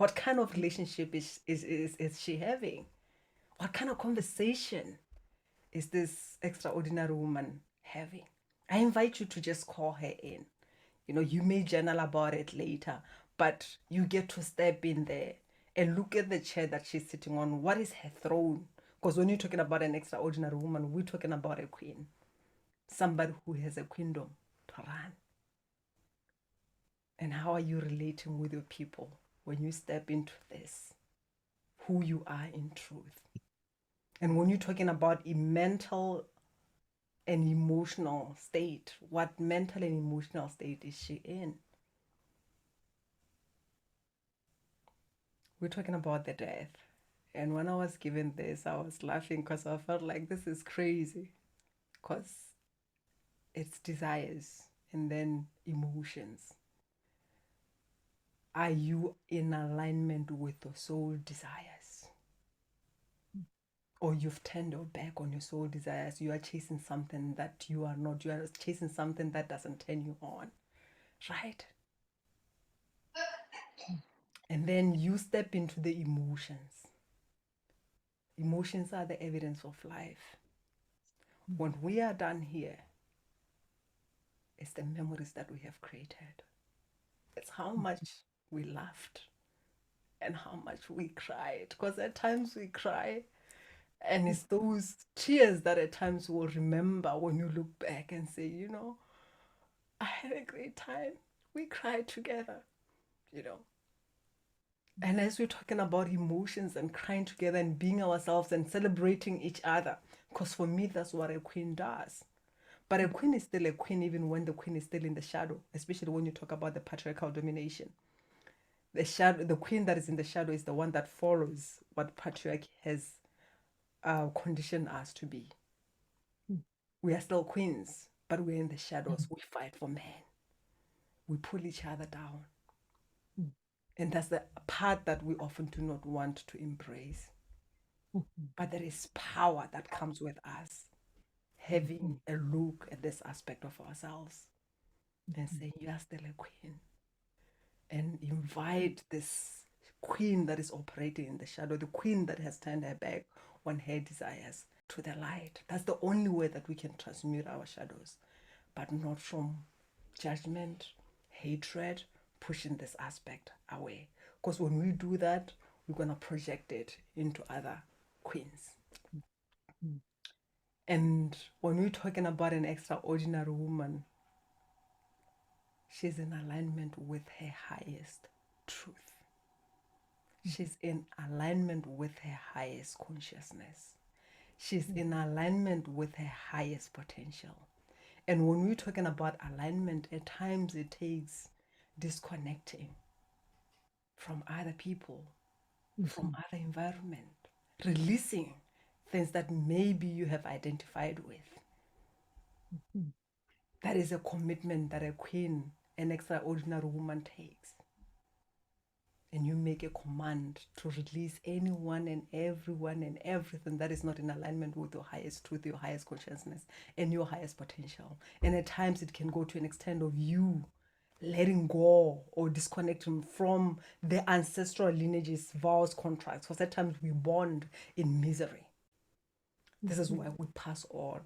What kind of relationship is she having? What kind of conversation is this extraordinary woman having? I invite you to just call her in. You may journal about it later, but you get to step in there and look at the chair that she's sitting on. What is her throne? Because when you're talking about an extraordinary woman, we're talking about a queen, somebody who has a queendom to run. And how are you relating with your people when you step into this, who you are in truth? And when you're talking about a mental and emotional state, what mental and emotional state is she in? We're talking about the death. And when I was given this, I was laughing because I felt like this is crazy. Because it's desires and then emotions. Are you in alignment with your soul desires? Or you've turned your back on your soul desires? You are chasing something that you are not. You are chasing something that doesn't turn you on. Right? And then you step into the emotions. Emotions are the evidence of life. When we are done here, it's the memories that we have created. It's how much we laughed and how much we cried. Because at times we cry, and it's those tears that at times we'll remember when you look back and say, I had a great time. We cried together, And as we're talking about emotions and crying together and being ourselves and celebrating each other, because for me, that's what a queen does. But a queen is still a queen even when the queen is still in the shadow, especially when you talk about the patriarchal domination. The queen that is in the shadow is the one that follows what patriarchy has conditioned us to be. We are still queens, but we're in the shadows. We fight for men. We pull each other down. And that's the part that we often do not want to embrace. But there is power that comes with us having a look at this aspect of ourselves and say, you are still a queen. And invite this queen that is operating in the shadow, the queen that has turned her back on her desires, to the light. That's the only way that we can transmute our shadows, but not from judgment, hatred, pushing this aspect away. Because when we do that, we're going to project it into other queens. And when we're talking about an extraordinary woman, she's in alignment with her highest truth. She's in alignment with her highest consciousness. She's in alignment with her highest potential. And when we're talking about alignment, at times it takes disconnecting from other people, from other environment, releasing things that maybe you have identified with. That is a commitment that a queen, an extraordinary woman takes. And you make a command to release anyone and everyone and everything that is not in alignment with your highest truth, your highest consciousness, and your highest potential. And at times it can go to an extent of you letting go or disconnecting from the ancestral lineages, vows, contracts. Because at times we bond in misery. This is why we pass on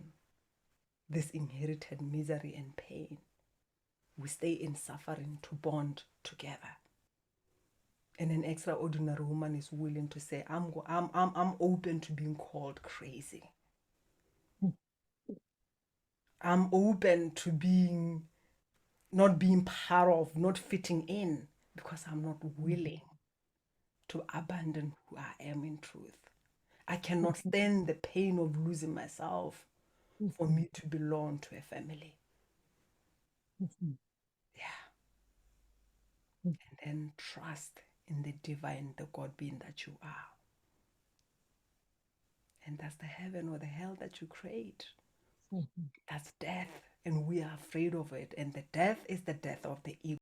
this inherited misery and pain. We stay in suffering to bond together. And an extraordinary woman is willing to say, I'm open to being called crazy. I'm open to not being part of, not fitting in, because I'm not willing to abandon who I am in truth. I cannot stand the pain of losing myself for me to belong to a family. Yeah. And then trust in the divine, the God being that you are. And that's the heaven or the hell that you create. That's death. And we are afraid of it. And the death is the death of the ego.